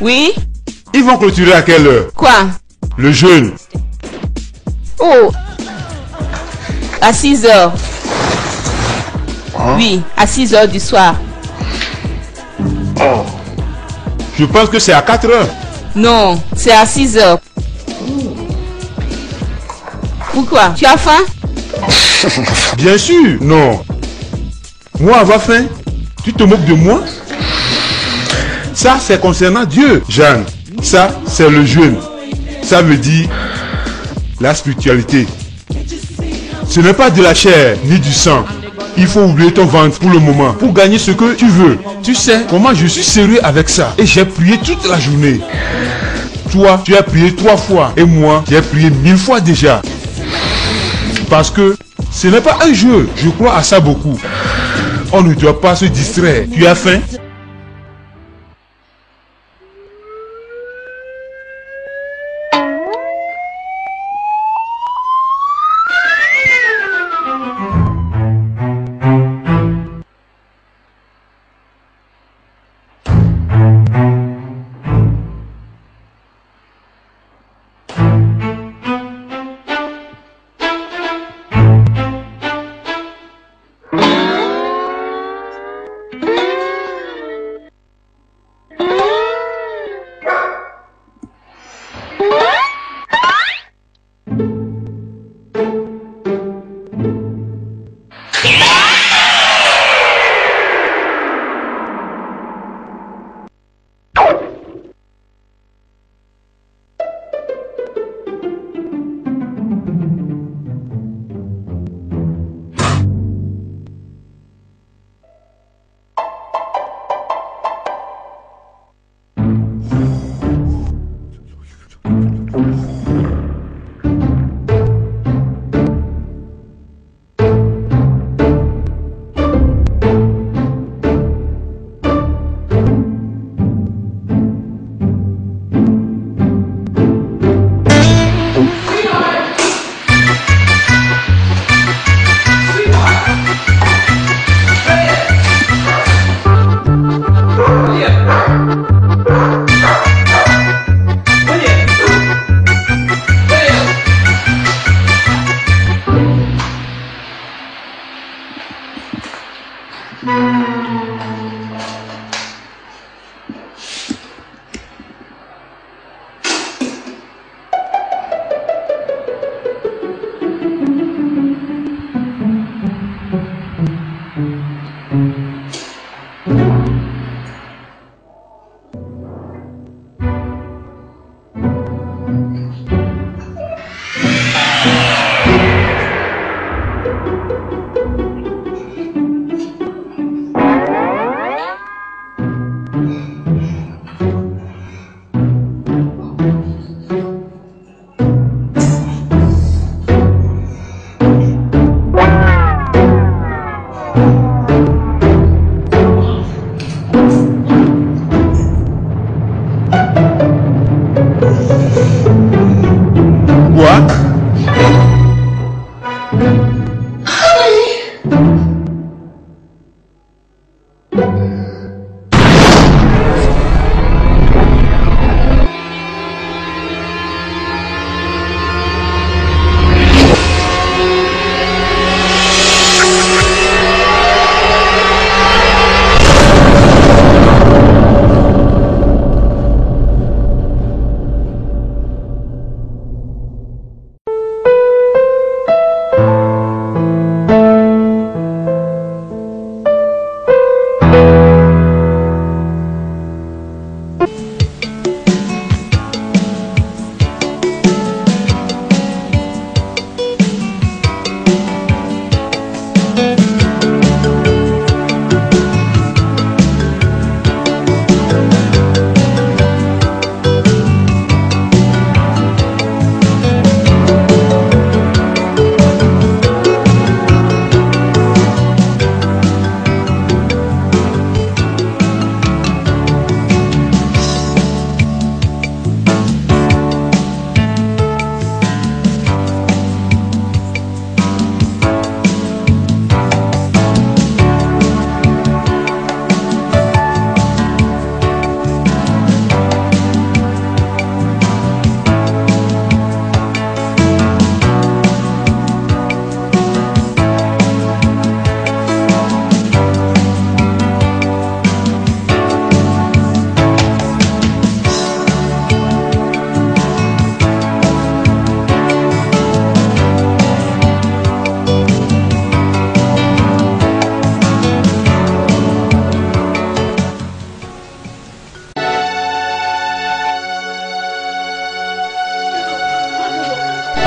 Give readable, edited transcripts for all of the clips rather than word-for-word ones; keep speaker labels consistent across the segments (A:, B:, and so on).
A: Oui?
B: Ils vont clôturer à quelle heure?
A: Quoi?
B: Le jeûne.
A: Oh, à 6 heures.
B: Hein?
A: Oui, à 6 heures du soir.
B: Oh. Je pense que c'est à 4 heures.
A: Non, c'est à 6 heures. Pourquoi? Tu as faim?
B: Bien sûr, non. Moi avoir faim? Tu te moques de moi? Ça, c'est concernant Dieu, Jeanne. Ça, c'est le jeûne. Ça veut dire la spiritualité. Ce n'est pas de la chair ni du sang. Il faut oublier ton ventre pour le moment, pour gagner ce que tu veux. Tu sais comment je suis sérieux avec ça. Et j'ai prié toute la journée. Toi, tu as prié 3 fois. Et moi, j'ai prié 1000 fois déjà. Parce que ce n'est pas un jeu. Je crois à ça beaucoup. On ne doit pas se distraire. Tu as faim?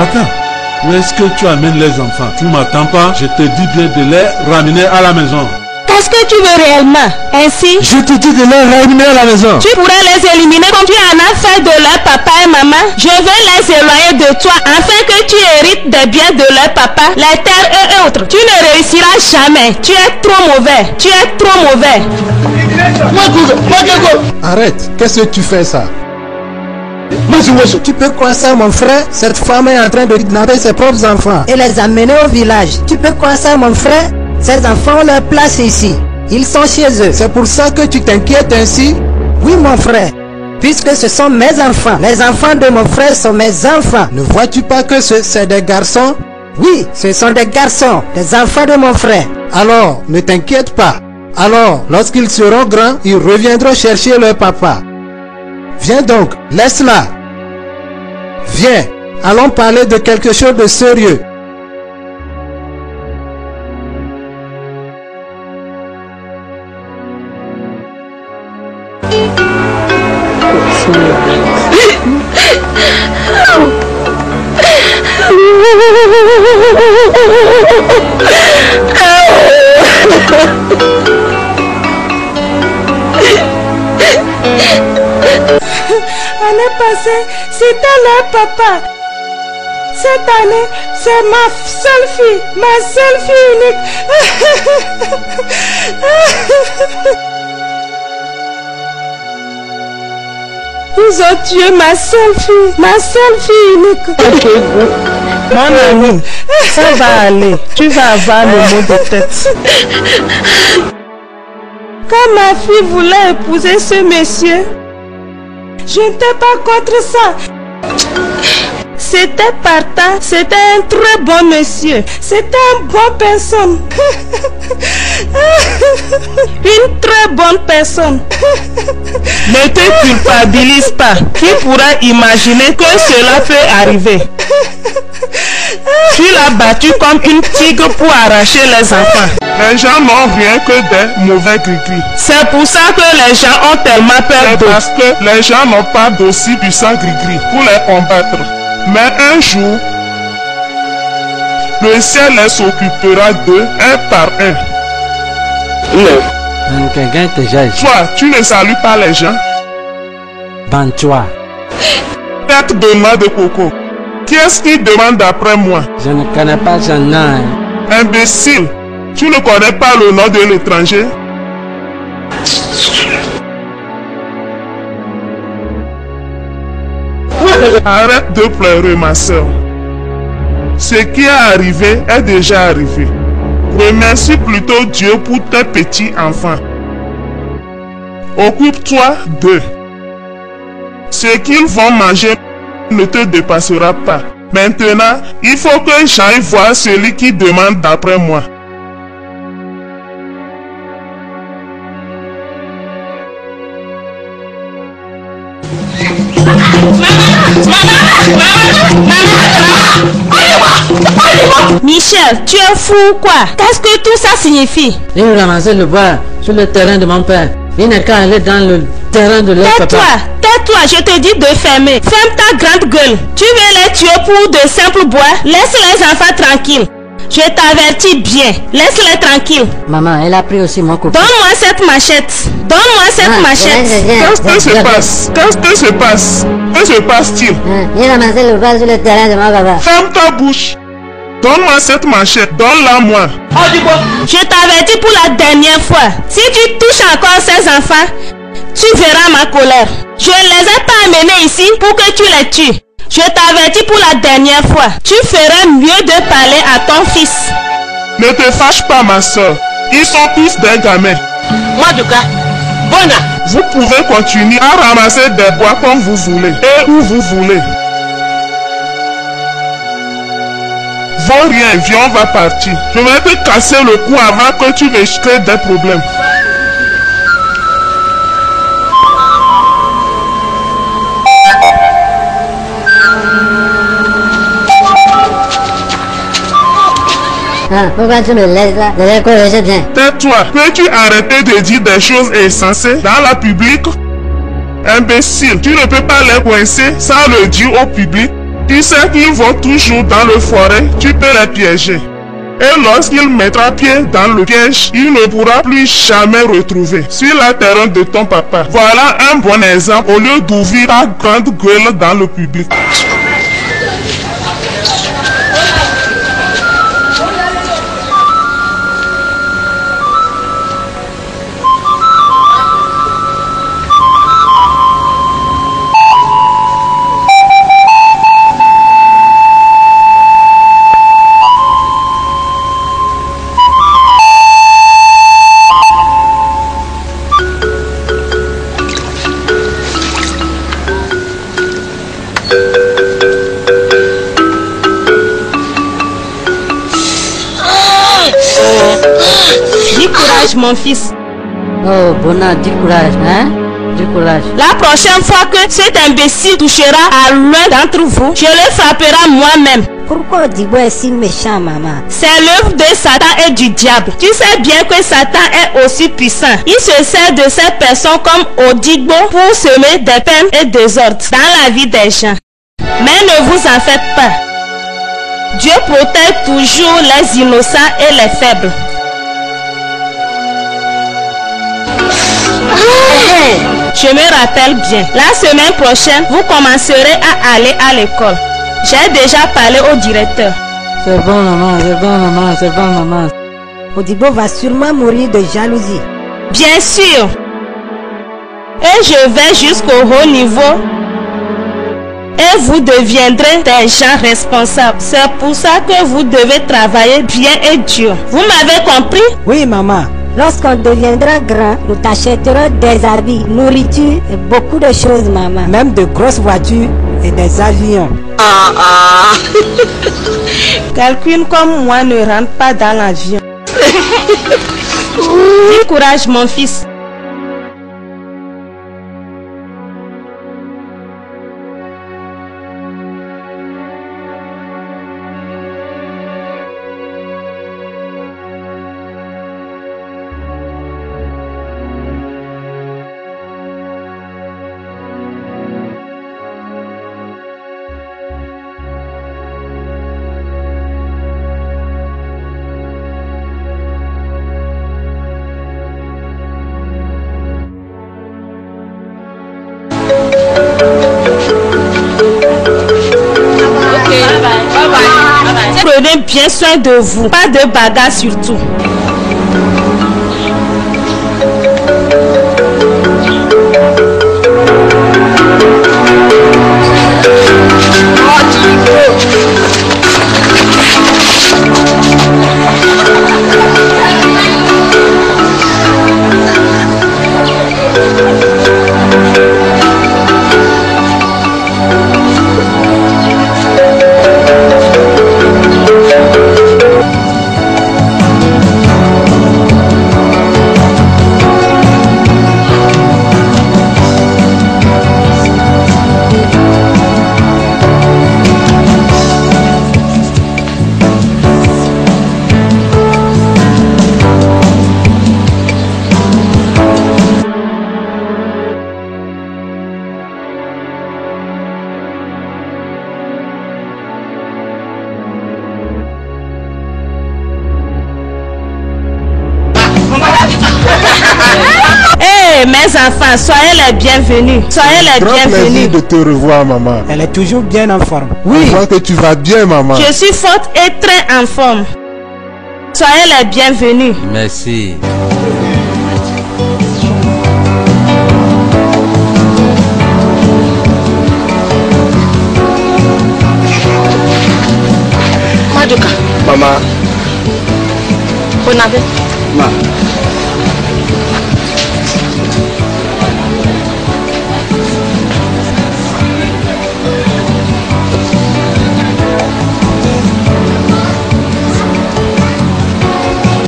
B: Attends, où est-ce que tu amènes les enfants? Tu m'attends pas? Je te dis bien de les ramener à la maison.
A: Qu'est-ce que tu veux réellement? Ainsi,
C: Je te dis de les ramener à la maison.
A: tu pourrais les éliminer comme tu en as fait de leur papa et maman. Je vais les éloigner de toi afin que tu hérites des biens de leur papa, les terres et autres. Tu ne réussiras jamais. Tu es trop mauvais. Tu es trop mauvais.
C: Arrête, qu'est-ce que tu fais ça?
D: Tu peux croire ça, mon frère? Cette femme est en train de kidnapper ses propres enfants et les amener au village. Tu peux croire ça, mon frère? Ces enfants ont leur place ici. Ils sont chez eux. C'est pour ça que tu t'inquiètes ainsi? Oui, mon frère. Puisque ce sont mes enfants. Les enfants de mon frère sont mes enfants. Ne vois-tu pas que c'est des garçons? Oui, ce sont des garçons, des enfants de mon frère. Alors, ne t'inquiète pas. Alors, lorsqu'ils seront grands, ils reviendront chercher leur papa. Viens donc, laisse-la. Viens, allons parler de quelque chose de sérieux.
E: L'année passée, c'était leur papa. Cette année, c'est ma seule fille unique. Ils ont tué ma seule fille unique.
F: Mon ami, ça va aller. Tu vas avoir le mot de tête.
E: Quand ma fille voulait épouser ce monsieur, je n'étais pas contre ça. C'était partant, c'était un très bon monsieur. C'était une bonne personne. Une très bonne personne.
F: Ne te culpabilise pas. Qui pourra imaginer que cela peut arriver? Tu l'as battu comme une tigre pour arracher les enfants.
G: Les gens n'ont rien que des mauvais gris-gris.
F: C'est pour ça que les gens ont tellement peur
G: C'est
F: d'eux.
G: parce que les gens n'ont pas d'aussi puissant gris-gris pour les combattre. Mais un jour, le ciel les s'occupera d'eux un par un. Toi, tu ne salues pas les gens. Tête de noix de coco. Qui est-ce qui demande après moi?
D: Je ne connais pas son nom.
G: Imbécile, tu ne connais pas le nom de l'étranger? Arrête de pleurer, ma soeur. Ce qui est arrivé est déjà arrivé. Remercie plutôt Dieu pour tes petits enfants. Occupe-toi d'eux. Ce qu'ils vont manger ne te dépassera pas. Maintenant, il faut que j'aille voir celui qui demande d'après moi.
A: Michel, tu es fou ou quoi? Qu'est-ce que tout ça signifie?
D: Ils ramassaient le bois sur le terrain de mon père. Il n'est qu'à aller dans le terrain de leur papa.
A: Tais-toi, je te dis de fermer. Ferme ta grande gueule. Tu veux les tuer pour de simples bois? Laisse les enfants tranquilles. Je t'avertis bien. Laisse-les tranquilles.
D: Maman, elle a pris aussi mon copain.
A: Donne-moi cette machette. Donne-moi cette machette.
G: Qu'est-ce que se passe? Qu'est-ce que se passe? Que se passe-t-il?
D: Il a ramassé le bois sur le terrain de mon papa.
G: Ferme ta bouche. Donne-moi cette machette. Donne-la moi.
A: Je t'avertis pour la dernière fois. Si tu touches encore ces enfants, tu verras ma colère. Je ne les ai pas amenés ici pour que tu les tues. Je t'avertis pour la dernière fois. Tu ferais mieux de parler à ton fils.
G: Ne te fâche pas, ma soeur. Ils sont tous des gamins. Vous pouvez continuer à ramasser des bois comme vous voulez et où vous voulez. Vos rien, viens, on va partir. Je vais te casser le cou avant que tu ne crées des problèmes.
D: Pourquoi tu me laisses là? De l'école, je viens.
G: Tais-toi, peux-tu arrêter de dire des choses insensées dans la public? Imbécile, tu ne peux pas les coincer sans le dire au public. Tu sais qu'ils vont toujours dans le forêt, tu peux les piéger. Et lorsqu'il mettra pied dans le piège, il ne pourra plus jamais retrouver sur la terre de ton papa. Voilà un bon exemple au lieu d'ouvrir ta grande gueule dans le public.
A: Du courage, mon fils.
H: Oh, Bona, du courage, hein? Du courage.
A: La prochaine fois que cet imbécile touchera à l'un d'entre vous, je le frapperai moi-même.
H: Pourquoi Odibo est si méchant, maman?
A: C'est l'œuvre de Satan et du diable. Tu sais bien que Satan est aussi puissant. Il se sert de ces personnes comme Odibo pour semer des peines et des ordres dans la vie des gens. Mais ne vous en faites pas. Dieu protège toujours les innocents et les faibles. Je me rappelle bien, la semaine prochaine, vous commencerez à aller à l'école. J'ai déjà parlé au directeur.
H: C'est bon, maman, c'est bon, maman, c'est bon, maman.
D: Odibo va sûrement mourir de jalousie.
A: Bien sûr. Et je vais jusqu'au haut niveau. Et vous deviendrez des gens responsables. C'est pour ça que vous devez travailler bien et dur. Vous m'avez compris?
D: Oui, maman.
H: Lorsqu'on deviendra grand, nous t'achèterons des habits, nourriture et beaucoup de choses, maman.
D: Même de grosses voitures et des avions.
A: Quelqu'un comme moi ne rentre pas dans l'avion. Du courage, mon fils. Prenez bien soin de vous, pas de bagarre surtout. Mes enfants, soyez les bienvenus. Soyez les bienvenus.
C: Plaisir de te revoir, maman.
D: Elle est toujours bien en forme.
C: Oui. Je vois que tu vas bien, maman.
A: Je suis forte et très en forme. Soyez les bienvenus.
I: Merci.
F: Maduka.
C: Maman.
F: Bonabe.
C: Maman.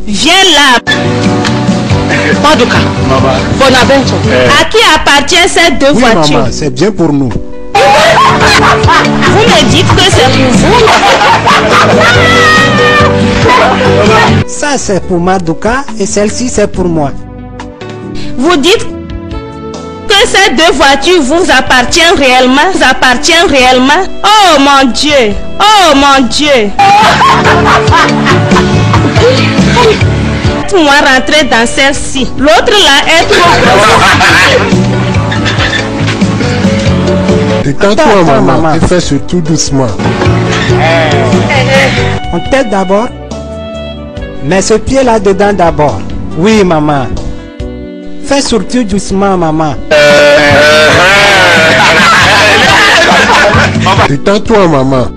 A: Viens là.
F: Maduka.
C: Maman.
F: Bonabenso.
A: À qui appartient ces deux
C: Oui,
A: voitures?
C: maman, c'est bien pour nous.
A: Vous me dites que c'est pour vous?
D: Ça, c'est pour Maduka et celle-ci, c'est pour moi.
A: Vous dites que ces deux voitures vous appartiennent réellement? Oh mon Dieu! Oh mon Dieu! Pour moi rentrer dans celle-ci. L'autre là est trop grosse.
C: Détends-toi, maman, et fais surtout doucement.
D: On t'aide d'abord. Mets ce pied là-dedans d'abord. Oui, maman. Fais surtout doucement, maman.
C: Détends-toi, maman.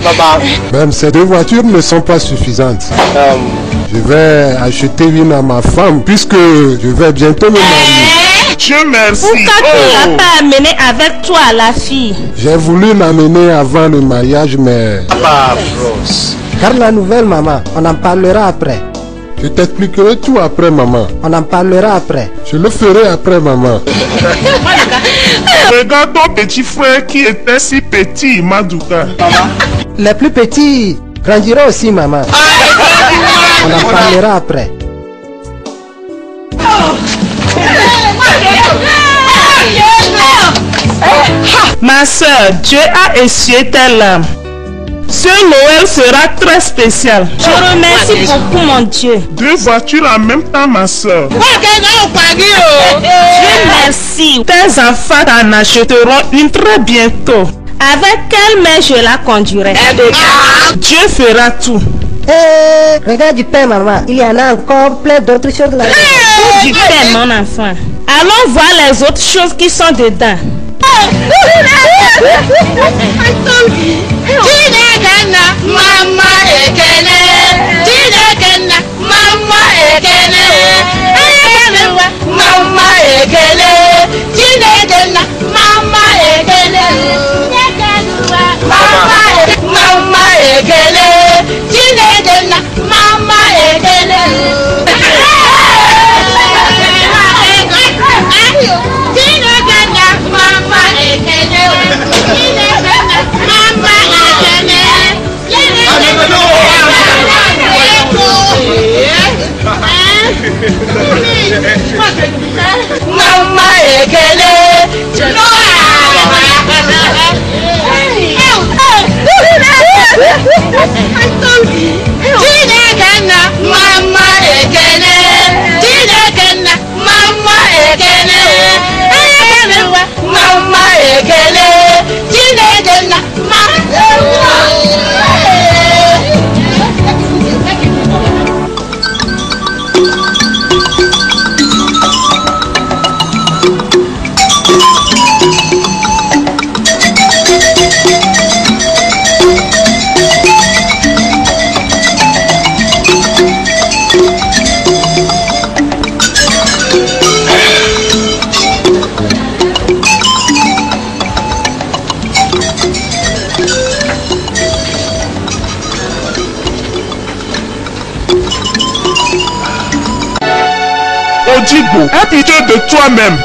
G: Maman.
C: Même ces deux voitures ne sont pas suffisantes. Je vais acheter une à ma femme puisque je vais bientôt me marier.
G: Dieu merci.
A: Pourquoi tu ne l'as pas amené avec toi, la fille?
C: J'ai voulu l'amener avant le mariage, mais...
D: Garde la nouvelle, maman. On en parlera après.
C: Je t'expliquerai tout après, maman.
D: On en parlera après.
C: Je le ferai après, maman.
G: Regarde ton petit frère qui était si petit, Madouka.
D: Les plus petits grandiront aussi, maman. On en parlera après.
F: Ma soeur, Dieu a essuyé tes larmes. Ce Noël sera très spécial.
A: Je remercie beaucoup mon Dieu.
G: Deux voitures en même temps, ma soeur.
A: Dieu merci.
F: Tes enfants t'en achèteront une très bientôt.
A: Avec quelle main je la conduirai?
F: Dieu fera tout.
D: Regarde du pain, maman. Il y en a encore plein d'autres choses là.
A: Du pain, mon enfant. Allons voir les autres choses qui sont dedans.
G: Odibo, aie pitié de toi-même.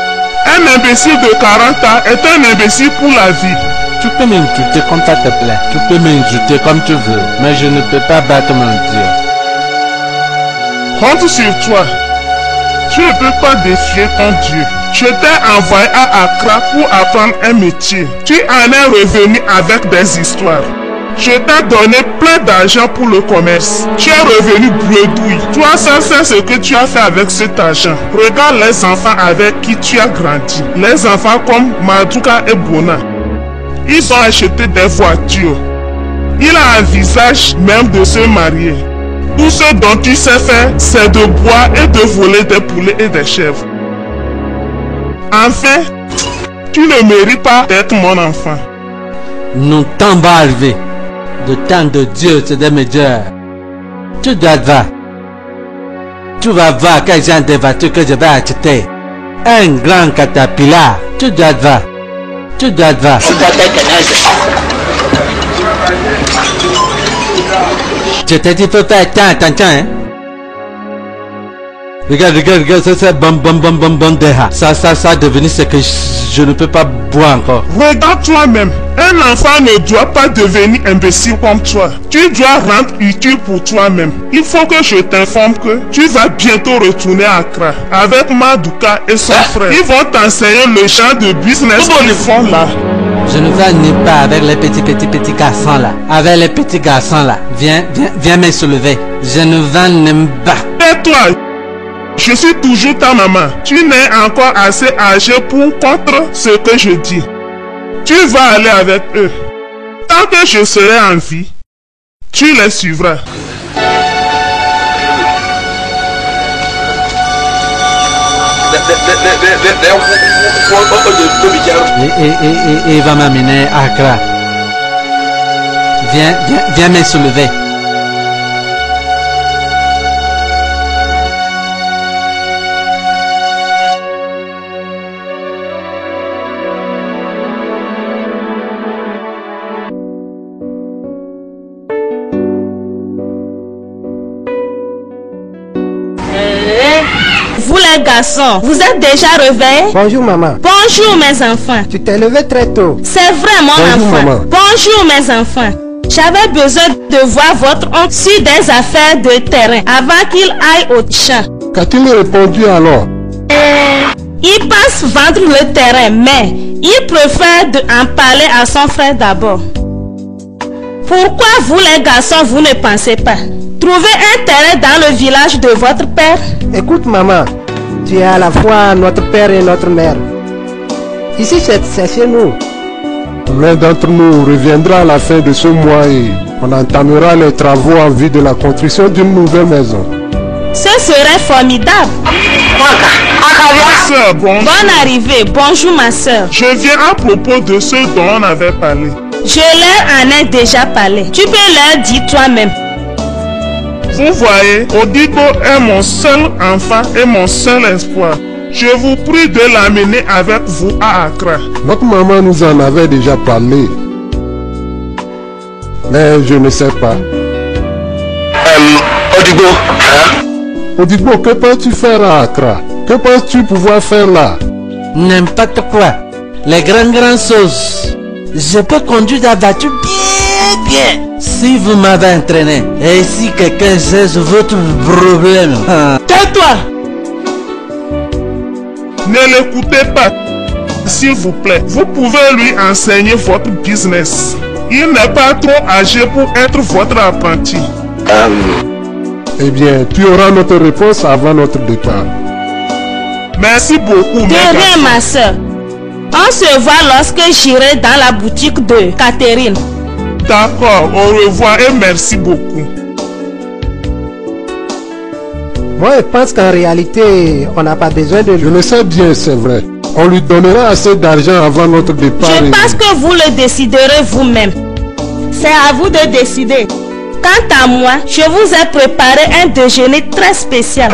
G: Un imbécile de 40 ans est un imbécile pour la vie.
I: Tu peux m'insulter comme ça te plaît. Tu peux m'insulter comme tu veux. Mais je ne peux pas battre mon Dieu.
G: Compte sur toi. Tu ne peux pas défier ton Dieu. Je t'ai envoyé à Accra pour apprendre un métier. Tu en es revenu avec des histoires. Je t'ai donné plein d'argent pour le commerce. Tu es revenu bredouille. Toi seul sais ce que tu as fait avec cet argent. Regarde les enfants avec qui tu as grandi. Les enfants comme Madouka et Bona. Ils ont acheté des voitures. Il a un visage même de se marier. Tout ce dont tu sais faire, c'est de boire et de voler des poulets et des chèvres. Enfin, tu ne mérites pas d'être mon enfant.
I: Nous temps va arriver. Le temps de Dieu, c'est de me dire. Tu dois voir. Tu vas voir quel genre de voiture que je vais acheter. Un grand caterpillar. Tu dois voir. Tu dois être va. Je t'ai dit faut faire attention, hein. Regarde, ça c'est bon déjà. Ça a devenu ce que je ne peux pas boire encore.
G: Regarde toi-même. Un enfant ne doit pas devenir imbécile comme toi. Tu dois rendre utile pour toi-même. Il faut que je t'informe que tu vas bientôt retourner à Accra avec Maduka et son frère. Ils vont t'enseigner le genre de business qu'ils font là.
I: Je ne vais ni pas avec les petits garçons là. Avec les petits garçons là. Viens me soulever. Je ne vais ni pas.
G: Et toi? Je suis toujours ta maman. Tu n'es encore assez âgé pour contre ce que je dis. Tu vas aller avec eux. Tant que je serai en vie, tu les suivras.
I: Et il va m'amener à Accra. Viens me soulever.
A: Vous les garçons, vous êtes déjà réveillés?
D: Bonjour maman.
A: Bonjour mes enfants.
D: Tu t'es levé très tôt.
A: C'est vrai mon enfant.
C: Maman.
A: Bonjour mes enfants. J'avais besoin de voir votre oncle sur des affaires de terrain avant qu'il aille au champ.
C: Qu'a-t-il répondu alors?
A: Il pense vendre le terrain, mais il préfère en parler à son frère d'abord. Pourquoi vous les garçons, vous ne pensez pas trouver un terrain dans le village de votre père?
D: Écoute maman, tu es à la fois notre père et notre mère. Ici c'est chez nous.
C: L'un d'entre nous reviendra à la fin de ce mois et on entamera les travaux en vue de la construction d'une nouvelle maison.
A: Ce serait formidable.
G: Ma soeur,
A: Bonne arrivée. Bonjour ma soeur.
G: je viens à propos de ce dont on avait parlé.
A: Je leur en ai déjà parlé. Tu peux leur dire toi-même.
G: Vous voyez, Odigo est mon seul enfant et mon seul espoir. Je vous prie de l'amener avec vous à Accra.
C: Notre maman nous en avait déjà parlé. Mais je ne sais pas.
J: Odigo,
C: Odigo, que penses-tu faire à Accra? Que penses-tu pouvoir faire là?
I: N'importe quoi. Les grandes choses. Je peux conduire la voiture bien. Si vous m'avez entraîné et si quelqu'un sait votre problème.
A: Tais-toi.
G: Ne l'écoutez pas, s'il vous plaît. Vous pouvez lui enseigner votre business. Il n'est pas trop âgé pour être votre apprenti.
C: Eh bien, tu auras notre réponse avant notre départ.
G: Merci beaucoup,
A: De
G: mes
A: rien
G: garçons.
A: ma soeur. On se voit lorsque j'irai dans la boutique de Catherine.
G: D'accord, au revoir et merci beaucoup.
D: Moi je pense qu'en réalité, on n'a pas besoin de
C: Je
D: lui.
C: le sais bien, c'est vrai. On lui donnera assez d'argent avant notre départ.
A: Je
C: et-
A: pense que vous le déciderez vous-même. C'est à vous de décider. Quant à moi, je vous ai préparé un déjeuner très spécial.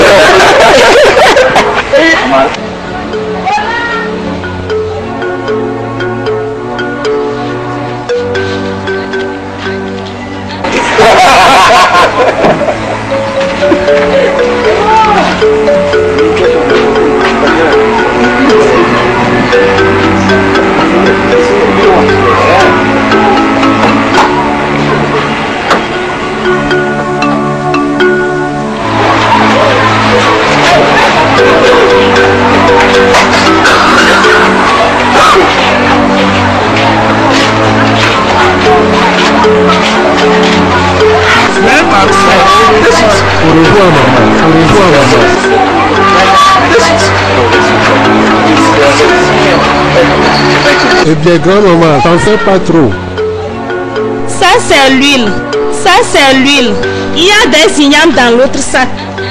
G: Mes garçons,
C: Au revoir, maman. Au revoir, maman. Eh bien, grand-maman, t'en fais pas trop.
A: Ça c'est l'huile. Ça c'est l'huile. Il y a des ignames dans l'autre sac.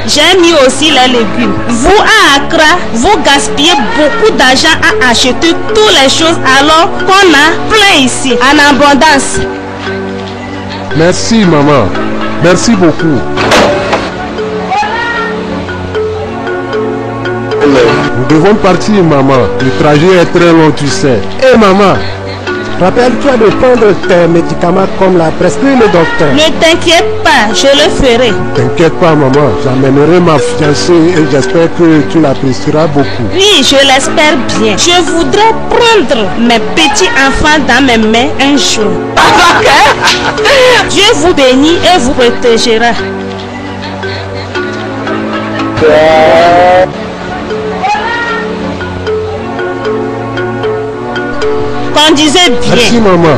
A: J'ai mis aussi les légumes. Vous à Accra, vous gaspillez beaucoup d'argent à acheter toutes les choses alors qu'on a plein ici, en abondance.
C: Merci, maman. Merci beaucoup. Nous devons partir, maman. Le trajet est très long, tu sais. Hé, maman, rappelle-toi de prendre tes médicaments comme l'a prescrit le docteur.
A: Ne t'inquiète pas, je le ferai.
C: T'inquiète pas, maman. J'amènerai ma fiancée et j'espère que tu l'apprécieras beaucoup.
A: Oui, je l'espère bien. Je voudrais prendre mes petits enfants dans mes mains un jour. Dieu vous bénit et vous protégera. Conduisez bien.
C: Merci, maman.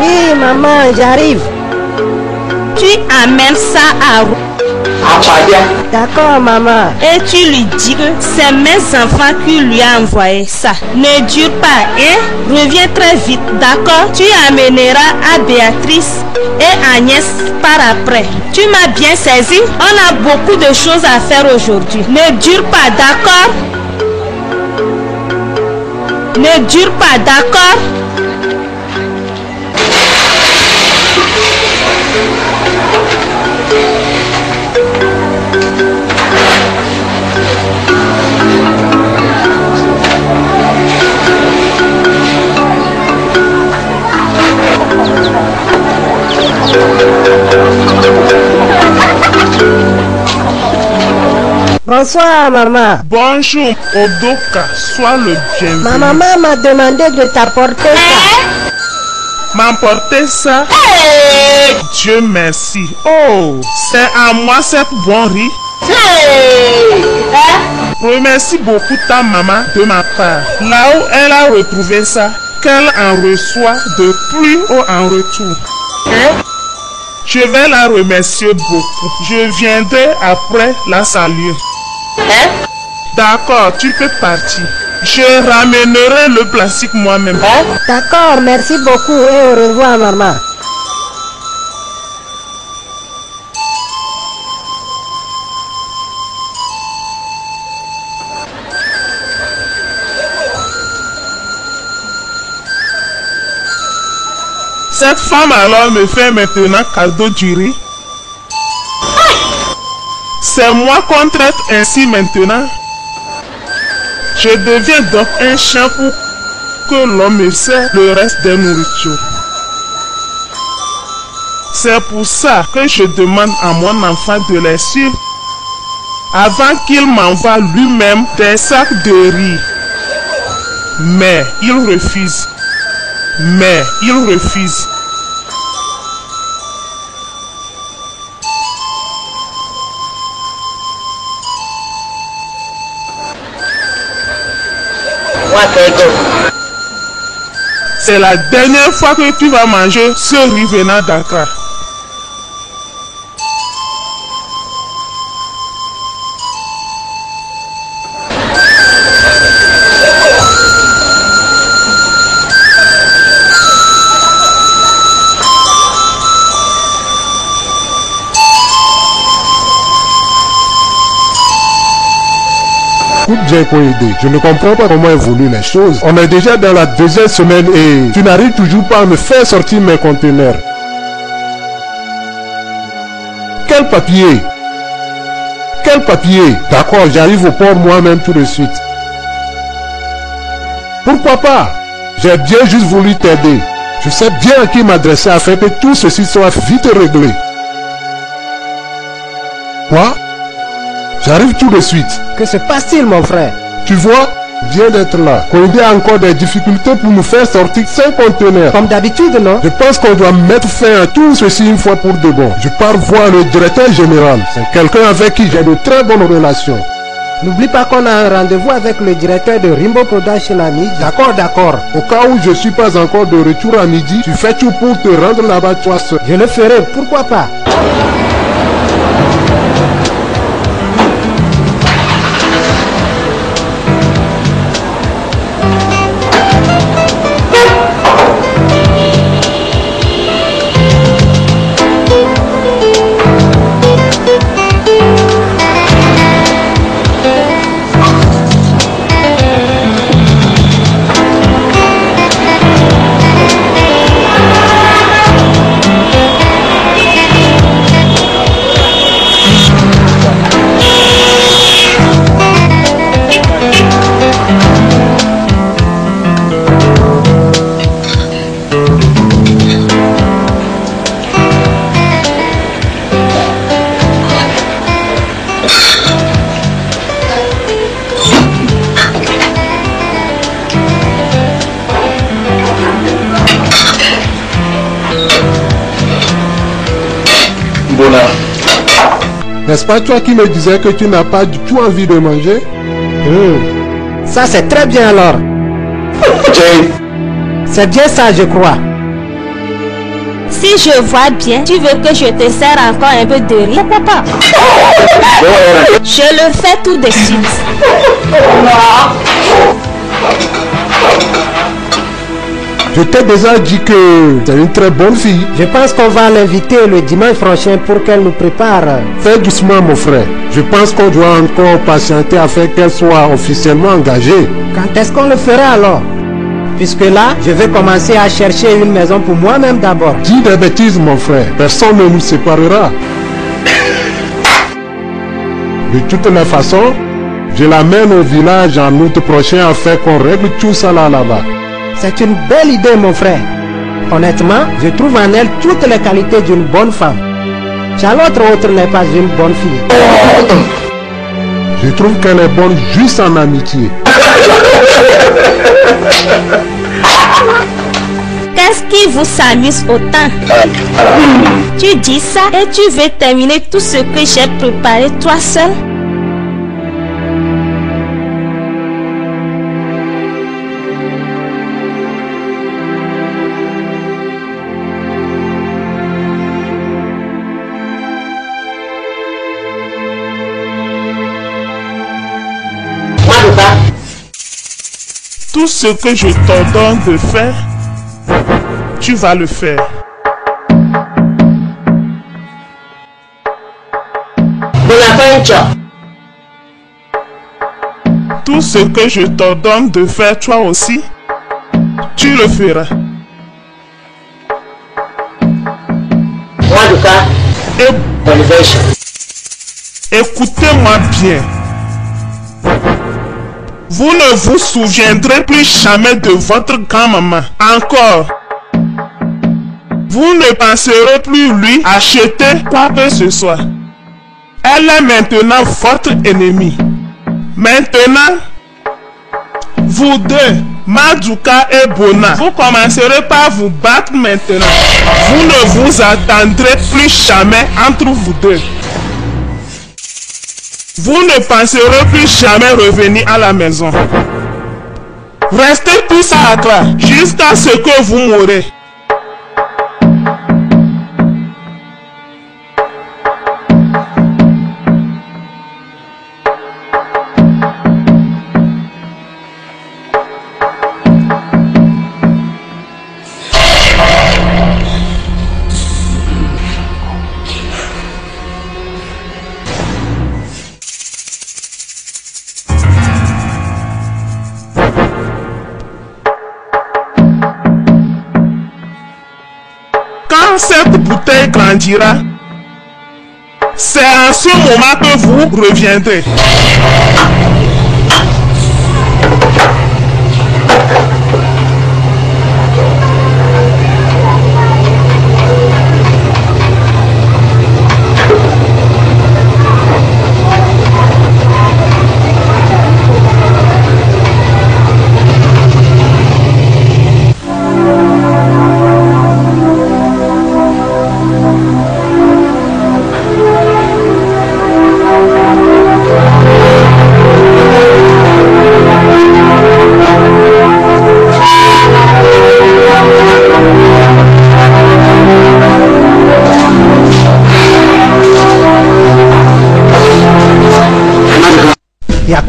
H: Oui, maman, j'arrive.
A: Tu amènes ça à Ro.
H: D'accord, maman.
A: Et tu lui dis que c'est mes enfants qui lui ont envoyé ça. Ne dure pas, hein? Reviens très vite, d'accord? Tu amèneras à Béatrice et Agnès par après. Tu m'as bien saisi? On a beaucoup de choses à faire aujourd'hui. Ne dure pas, d'accord? Ne dure pas, d'accord?
H: Bonsoir, maman.
G: Bonjour, Odoka, sois le bienvenu.
H: Ma maman m'a demandé de t'apporter ça.
G: M'emporter ça? Dieu merci. Oh, c'est à moi cette bonne riz. Remercie beaucoup ta maman de ma part. Là où elle a retrouvé ça, qu'elle en reçoit de plus haut en retour. Je vais la remercier beaucoup. Je viendrai après la saluer. D'accord, tu peux partir. Je ramènerai le plastique moi-même.
H: D'accord, merci beaucoup et au revoir, maman.
G: Cette femme alors me fait maintenant cadeau du riz. C'est moi qu'on traite ainsi maintenant. Je deviens donc un chien pour que l'homme me sert le reste des nourritures. C'est pour ça que je demande à mon enfant de les suivre avant qu'il m'envoie lui-même des sacs de riz. Mais il refuse. Mais il refuse. C'est la dernière fois que tu vas manger ce riz venant d'Accra.
C: Écoute bien, Koïdé, je ne comprends pas comment évoluent les choses. On est déjà dans la deuxième semaine et tu n'arrives toujours pas à me faire sortir mes conteneurs. Quel papier? Quel papier? D'accord, j'arrive au port moi-même tout de suite. Pourquoi pas? J'ai bien juste voulu t'aider. Je sais bien à qui m'adresser afin que tout ceci soit vite réglé. Quoi? J'arrive tout de suite.
D: Que se passe-t-il, mon frère?
C: Tu vois, vient d'être là. Koïdé a encore des difficultés pour nous faire sortir 5 conteneurs.
D: Comme d'habitude, non?
C: Je pense qu'on doit mettre fin à tout ceci une fois pour de bon. Je pars voir le directeur général. C'est quelqu'un avec qui j'ai de très bonnes relations.
D: N'oublie pas qu'on a un rendez-vous avec le directeur de Rimbo Production à midi.
C: D'accord, d'accord. Au cas où je suis pas encore de retour à midi, tu fais tout pour te rendre là-bas toi seul.
D: Je le ferai, pourquoi pas?
C: N'est-ce pas toi qui me disais que tu n'as pas du tout envie de manger?
D: Ça c'est très bien alors. C'est bien ça je crois.
A: Si je vois bien, tu veux que je te sers encore un peu de riz, papa? Je le fais tout de suite.
C: Je t'ai déjà dit que c'est une très bonne fille.
D: Je pense qu'on va l'inviter le dimanche prochain pour qu'elle nous prépare.
C: Fais doucement mon frère. Je pense qu'on doit encore patienter afin qu'elle soit officiellement engagée.
D: Quand est-ce qu'on le fera alors? Puisque là, je vais commencer à chercher une maison pour moi-même d'abord.
C: Dis des bêtises mon frère. Personne ne nous séparera. De toutes les façons, je l'amène au village en août prochain afin qu'on règle tout ça là-bas.
D: C'est une belle idée mon frère. Honnêtement, je trouve en elle toutes les qualités d'une bonne femme. Charlotte autre n'est pas une bonne fille.
C: Je trouve qu'elle est bonne juste en amitié.
A: Qu'est-ce qui vous s'amuse autant? Tu dis ça et tu veux terminer tout ce que j'ai préparé toi seul?
G: Tout ce que je t'ordonne de faire, tu vas le faire. Tout ce que je t'ordonne de faire toi aussi, tu le feras. Écoutez-moi bien. Vous ne vous souviendrez plus jamais de votre grand-maman. Encore. Vous ne penserez plus lui acheter quoi que ce soit. Elle est maintenant votre ennemi. Maintenant, vous deux, Maduka et Bona, vous commencerez par vous battre maintenant. Vous ne vous attendrez plus jamais entre vous deux. Vous ne penserez plus jamais revenir à la maison. Restez tous à toi jusqu'à ce que vous mourrez. Cette bouteille grandira, c'est en ce moment que vous reviendrez.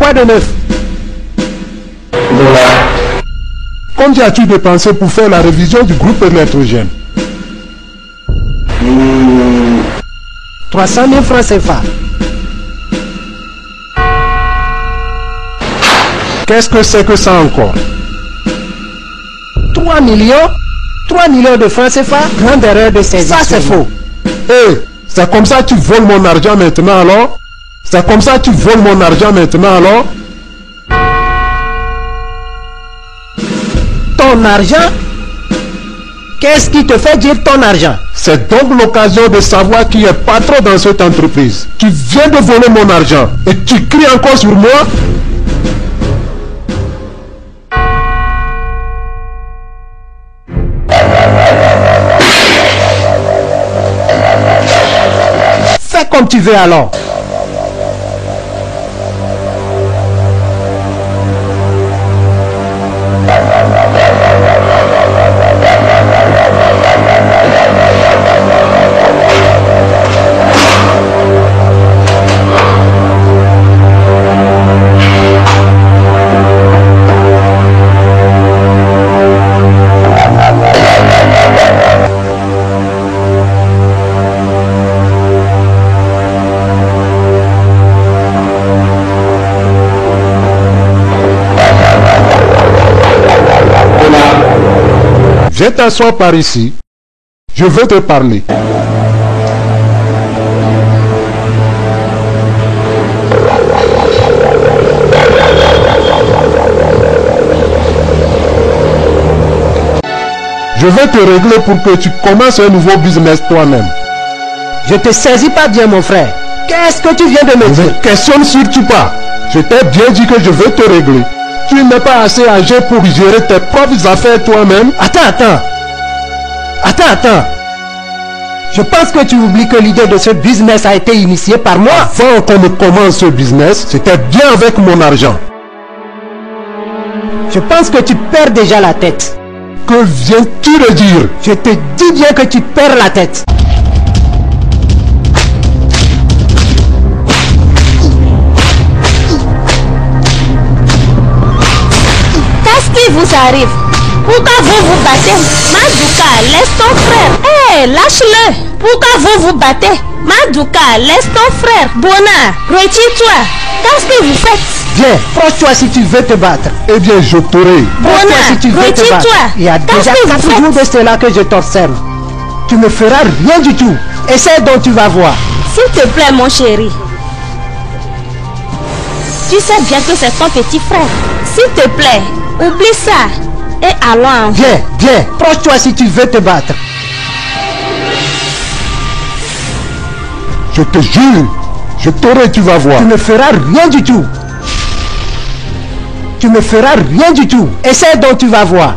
D: Quoi de neuf?
C: Combien as-tu dépensé pour faire la révision du groupe électrogène?
D: 300 000 francs CFA.
C: Qu'est-ce que c'est que ça encore?
D: 3 millions? 3 millions de francs CFA? Grande erreur de saisie. Ça c'est faux.
C: Hé, c'est comme ça que tu voles mon argent maintenant alors? C'est comme ça que tu voles mon argent maintenant alors?
D: Ton argent? Qu'est-ce qui te fait dire ton argent?
C: C'est donc l'occasion de savoir qui est patron dans cette entreprise. Tu viens de voler mon argent et tu cries encore sur moi?
D: Fais comme tu veux alors.
C: Viens t'asseoir par ici. Je veux te parler. Je vais te régler pour que tu commences un nouveau business toi-même.
D: Je te saisis pas bien mon frère. Qu'est-ce que tu viens de me dire?
C: Ne questionne surtout pas. Je t'ai bien dit que je veux te régler. Tu n'es pas assez âgé pour gérer tes propres affaires toi-même.
D: Attends. Je pense que tu oublies que l'idée de ce business a été initiée par moi.
C: Avant qu'on ne commence ce business, c'était bien avec mon argent.
D: Je pense que tu perds déjà la tête.
C: Que viens-tu de dire?
D: Je te dis bien que tu perds la tête.
A: Qu'est-ce qui vous arrive? Pourquoi vous vous battez? Madouka, laisse ton frère. Hé, lâche-le. Pourquoi vous vous battez? Madouka, laisse ton frère. Bona, retire-toi. Qu'est-ce que vous faites?
D: Viens, proche-toi si tu veux te battre.
C: Eh bien, je t'aurai.
D: Proche-toi si tu veux te battre. Il y a déjà 4 jours de cela que je t'observe. Tu ne feras rien du tout. Essaie donc tu vas voir.
A: S'il te plaît, mon chéri. Tu sais bien que c'est ton petit frère. S'il te plaît, oublie ça. Et allons.
D: Viens, proche-toi si tu veux te battre.
C: Je te jure, je t'aurai, tu vas voir.
D: Tu ne feras rien du tout. Tu ne feras rien du tout. Essaie donc tu vas voir.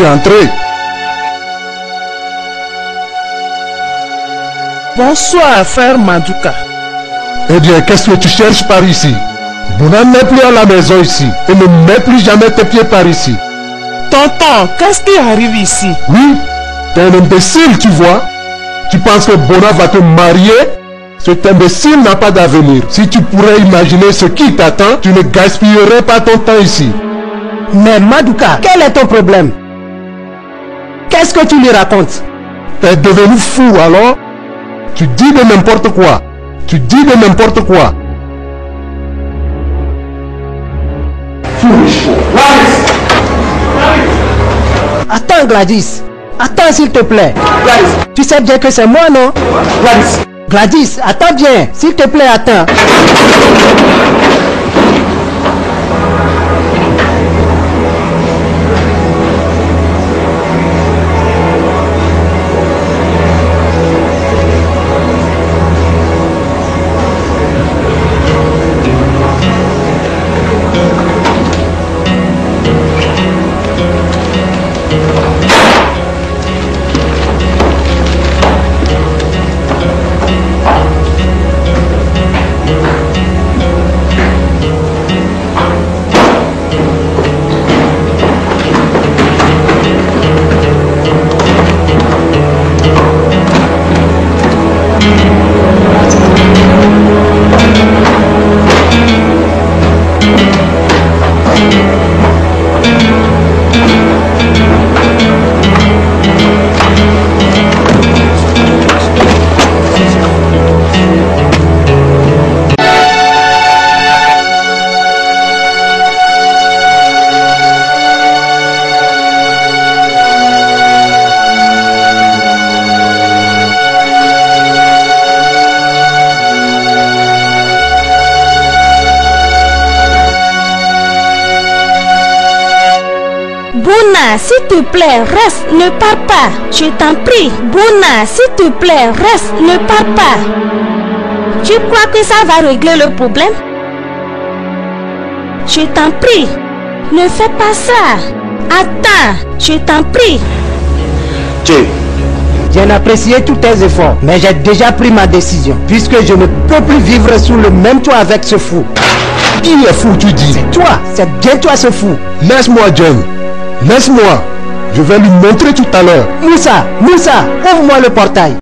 C: Entrez.
F: Bonsoir, frère Madouka.
C: Eh bien, qu'est-ce que tu cherches par ici? Bona n'est plus à la maison ici. Et ne mets plus jamais tes pieds par ici.
F: Tonton, qu'est-ce qui arrive ici?
C: Oui, t'es un imbécile, tu vois. Tu penses que Bona va te marier? Cet imbécile n'a pas d'avenir. Si tu pourrais imaginer ce qui t'attend, tu ne gaspillerais pas ton temps ici.
D: Mais Madouka, quel est ton problème? Qu'est-ce que tu lui racontes?
C: T'es devenu fou alors? Tu dis de n'importe quoi. Tu dis de n'importe quoi.
D: Attends Gladys. Attends s'il te plaît. Gladys. Tu sais bien que c'est moi, non? Gladys. Gladys, attends bien. S'il te plaît, attends.
H: Bouna, s'il te plaît, reste, ne pars pas. Je t'en prie. Bouna, s'il te plaît, reste, ne pars pas. Tu crois que ça va régler le problème? Je t'en prie. Ne fais pas ça. Attends, je t'en prie.
D: J'ai apprécié tous tes efforts, mais j'ai déjà pris ma décision, puisque je ne peux plus vivre sous le même toit avec ce fou.
C: Qui est fou, tu dis?
D: C'est toi, c'est bien toi ce fou.
C: Laisse-moi, John. Laisse-moi. Je vais lui montrer tout à l'heure.
D: Moussa, ouvre-moi le portail.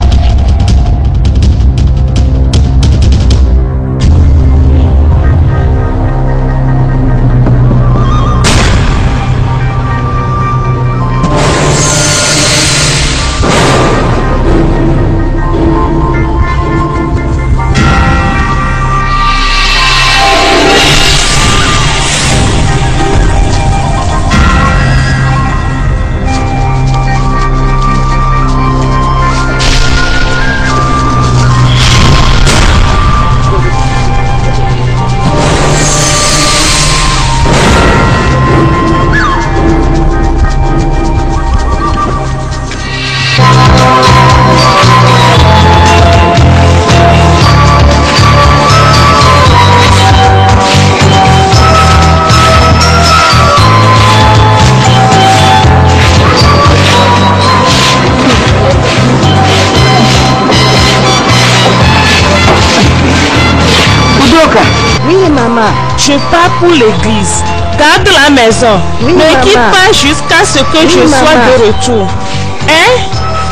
H: Oui, maman.
F: Je pars pour l'église. Garde la maison.
H: Oui,
F: ne quitte
H: maman.
F: pas jusqu'à ce que
H: Oui,
F: je sois
H: maman.
F: de retour. Hein?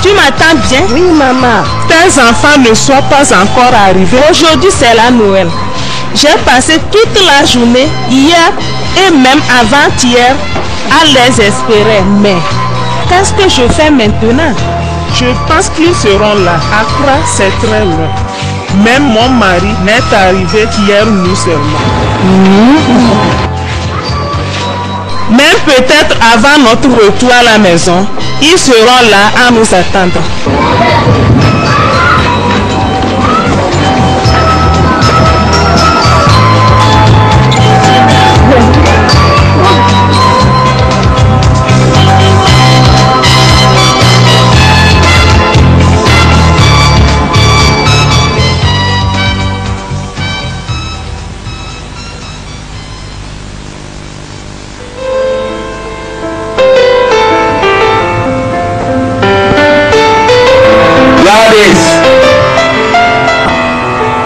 F: Tu m'attends bien?
H: Oui, maman.
F: Tes enfants ne sont pas encore arrivés. Aujourd'hui, c'est la Noël. J'ai passé toute la journée, hier et même avant-hier, à les espérer. Mais qu'est-ce que je fais maintenant? Je pense qu'ils seront là. Accra, c'est très loin. Même mon mari n'est arrivé qu'hier nuit seulement. Même peut-être avant notre retour à la maison, ils seront là à nous attendre.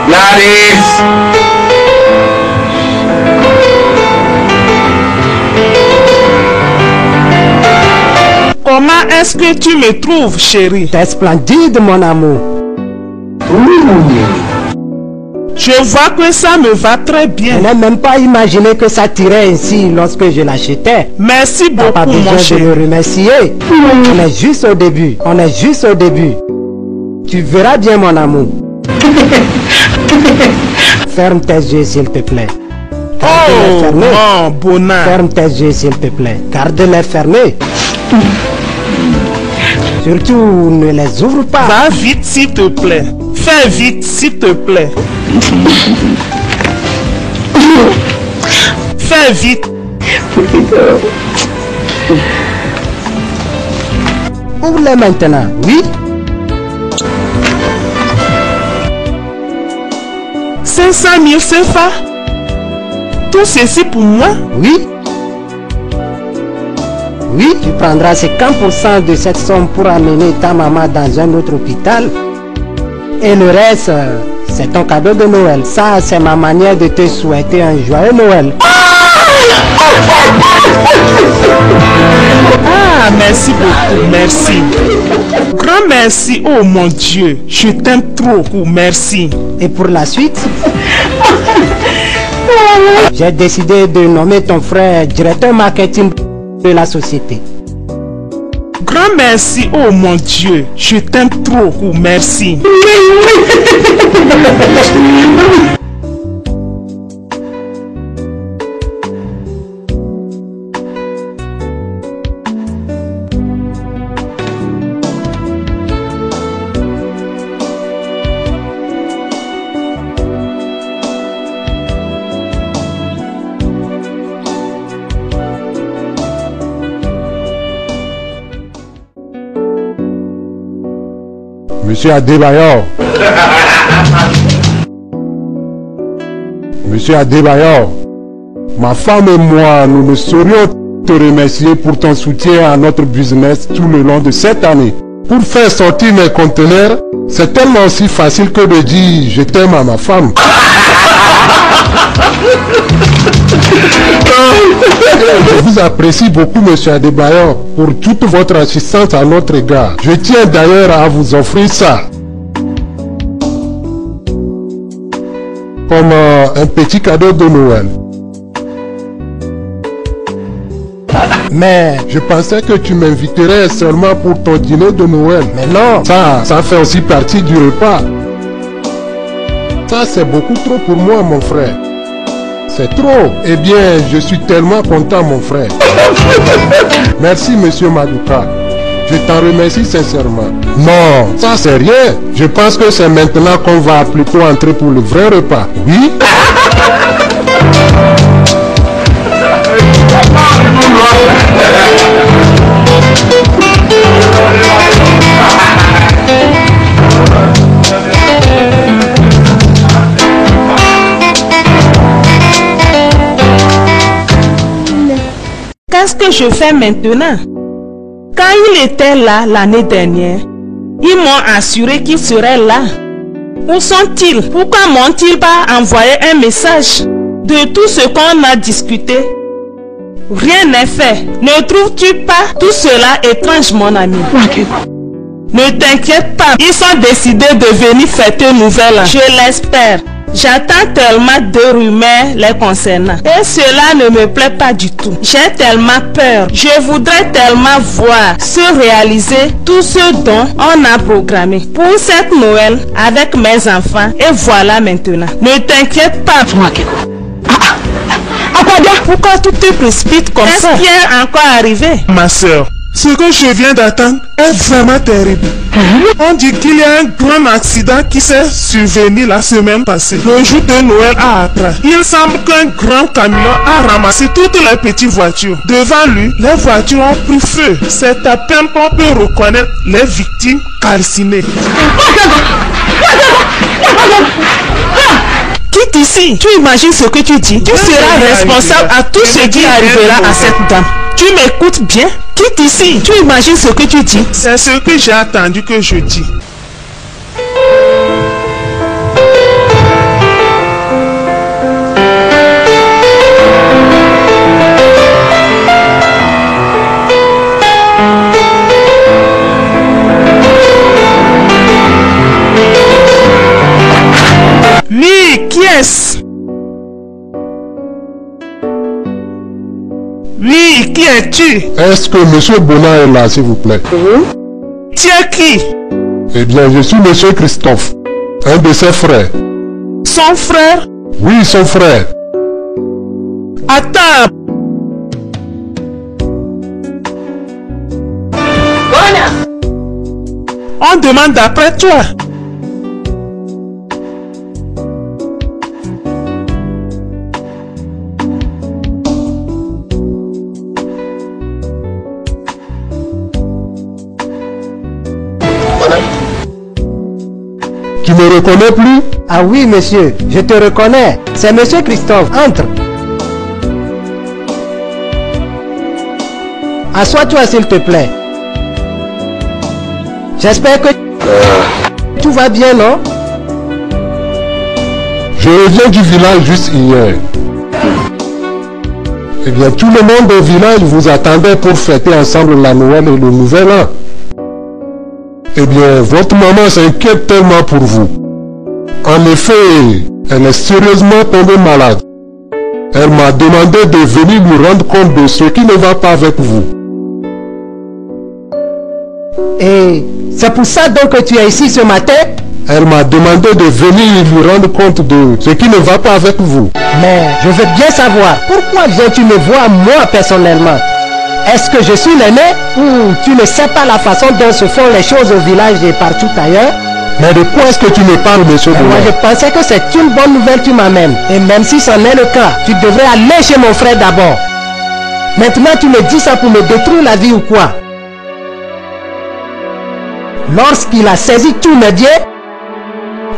J: Gladys!
F: Comment est-ce que tu me trouves, chérie?
D: T'es splendide, mon amour.
F: Je vois que ça me va très
D: Je
F: bien.
D: n'ai même pas imaginé que ça tirait ainsi lorsque je l'achetais.
F: Merci
D: T'as pas
F: beaucoup, mon
D: besoin de
F: chéri.
D: me remercier. On est juste au début. On est juste au début. Tu verras bien, mon amour. Ferme tes yeux, s'il te plaît. Garde-les
F: Oh,
D: fermés.
F: mon bonheur.
D: Ferme tes yeux, s'il te plaît. Garde-les fermés. Surtout, ne les ouvre pas.
F: Va vite, s'il te plaît. Fais vite, s'il te plaît. Fais vite.
D: Ouvre-les maintenant, oui?
F: 500 000 CFA. Tout ceci pour moi?
D: Oui? Oui, tu prendras 50% de cette somme pour amener ta maman dans un autre hôpital. Et le reste, c'est ton cadeau de Noël. Ça, c'est ma manière de te souhaiter un joyeux Noël.
F: Ah, merci beaucoup, merci. Grand merci, oh mon Dieu. Je t'aime trop, merci.
D: Et pour la suite, j'ai décidé de nommer ton frère directeur marketing de la société.
F: Grand merci, oh mon Dieu. Je t'aime trop, merci.
C: Monsieur Adebayor. Monsieur Adebayor, ma femme et moi, nous ne saurions te remercier pour ton soutien à notre business tout le long de cette année. Pour faire sortir mes conteneurs, c'est tellement aussi facile que de dire je t'aime à ma femme. Je vous apprécie beaucoup, monsieur Adebayor, pour toute votre assistance à notre égard. Je tiens d'ailleurs à vous offrir ça. Comme un petit cadeau de Noël. Mais je pensais que tu m'inviterais seulement pour ton dîner de Noël. Mais non, ça fait aussi partie du repas. Ça, c'est beaucoup trop pour moi, mon frère. C'est trop. Eh bien, je suis tellement content, mon frère. Merci, monsieur Maduka. Je t'en remercie sincèrement. Non, ça c'est rien. Je pense que c'est maintenant qu'on va plutôt entrer pour le vrai repas. Oui?
F: Qu'est-ce que je fais maintenant? Quand il était là l'année dernière, ils m'ont assuré qu'il serait là. Où sont-ils? Pourquoi m'ont-ils pas envoyé un message? De tout ce qu'on a discuté, rien n'est fait. Ne trouves-tu pas tout cela étrange, mon ami? Ne t'inquiète pas, ils sont décidés de venir fêter Nouvel An. Je l'espère. J'attends tellement de rumeurs les concernant. Et cela ne me plaît pas du tout. J'ai tellement peur. Je voudrais tellement voir se réaliser tout ce dont on a programmé pour cette Noël avec mes enfants. Et voilà maintenant. Ne t'inquiète pas. Pourquoi tu te précipites comme ça? Qu'est-ce qui est encore arrivé?
G: Ma soeur, ce que je viens d'attendre est vraiment terrible. On dit qu'il y a un grand accident qui s'est survenu la semaine passée, le jour de Noël à Accra. Il semble qu'un grand camion a ramassé toutes les petites voitures. Devant lui, les voitures ont pris feu. C'est à peine qu'on peut reconnaître les victimes calcinées.
F: Quitte ici. Tu imagines ce que tu dis? Tu seras responsable à tout ce qui arrivera à cette dame. Tu m'écoutes bien? Quitte ici. Tu imagines ce que tu dis?
G: C'est ce que j'ai attendu que je dis.
F: Oui, qui est-ce? Oui, qui es-tu?
C: Est-ce que monsieur Bona est là, s'il vous plaît?
F: Tu es qui?
C: Eh bien, je suis monsieur Christophe, un de ses frères.
F: Son frère?
C: Oui, son frère.
F: Attends. On demande d'après toi.
C: Tu me reconnais plus?
D: Ah oui, monsieur, je te reconnais. C'est monsieur Christophe. Entre. Assois-toi, s'il te plaît. J'espère que tout va bien, non?
C: Je reviens du village juste hier. Eh bien, tout le monde au village vous attendait pour fêter ensemble la Noël et le Nouvel An. Eh bien, votre maman s'inquiète tellement pour vous. En effet, elle est sérieusement tombée malade. Elle m'a demandé de venir lui rendre compte de ce qui ne va pas avec vous.
D: Et c'est pour ça donc que tu es ici ce matin?
C: Elle m'a demandé de venir lui rendre compte de ce qui ne va pas avec vous.
D: Mais je veux bien savoir, pourquoi viens-tu me voir moi personnellement? Est-ce que je suis l'aîné ou tu ne sais pas la façon dont se font les choses au village et partout ailleurs?
C: Mais de quoi est-ce que tu me parles, monsieur Bona?
D: Moi, je pensais que c'est une bonne nouvelle que tu m'amènes. Et même si c'en est le cas, tu devrais aller chez mon frère d'abord. Maintenant, tu me dis ça pour me détruire la vie ou quoi? Lorsqu'il a saisi tous mes biens,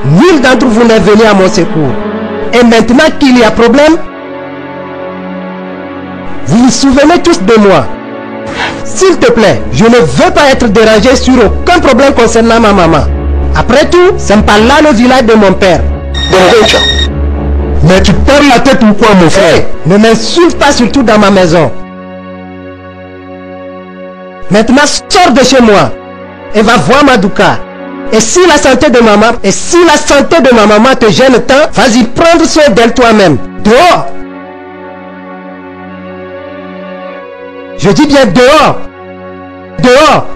D: nul d'entre vous n'est venu à mon secours. Et maintenant qu'il y a problème, vous vous souvenez tous de moi. S'il te plaît, je ne veux pas être dérangé sur aucun problème concernant ma maman. Après tout, c'est par là le village de mon père.
C: Mais tu perds la tête ou quoi, mon frère?
D: Hey, ne m'insulte pas, surtout dans ma maison. Maintenant, sors de chez moi et va voir Madouka. Et si la santé de ma maman te gêne tant, vas-y prendre soin d'elle toi-même. Dehors. Je dis bien dehors. Dehors.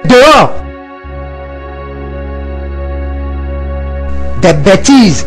D: Dehors. Des bêtises.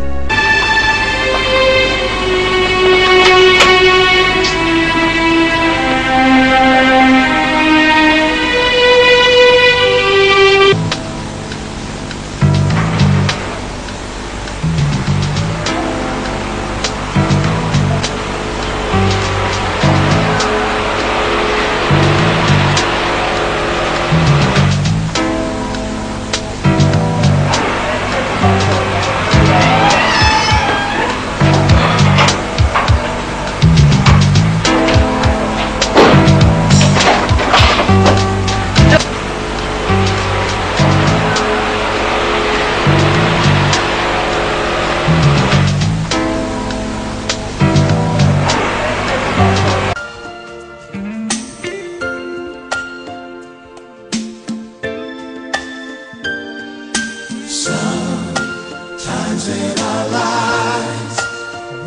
J: Sometimes in our lives,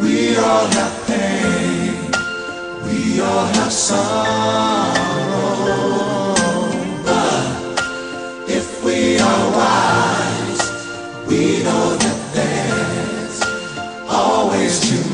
J: we all have pain, we all have sorrow. But if we are wise, we know that there's always tomorrow.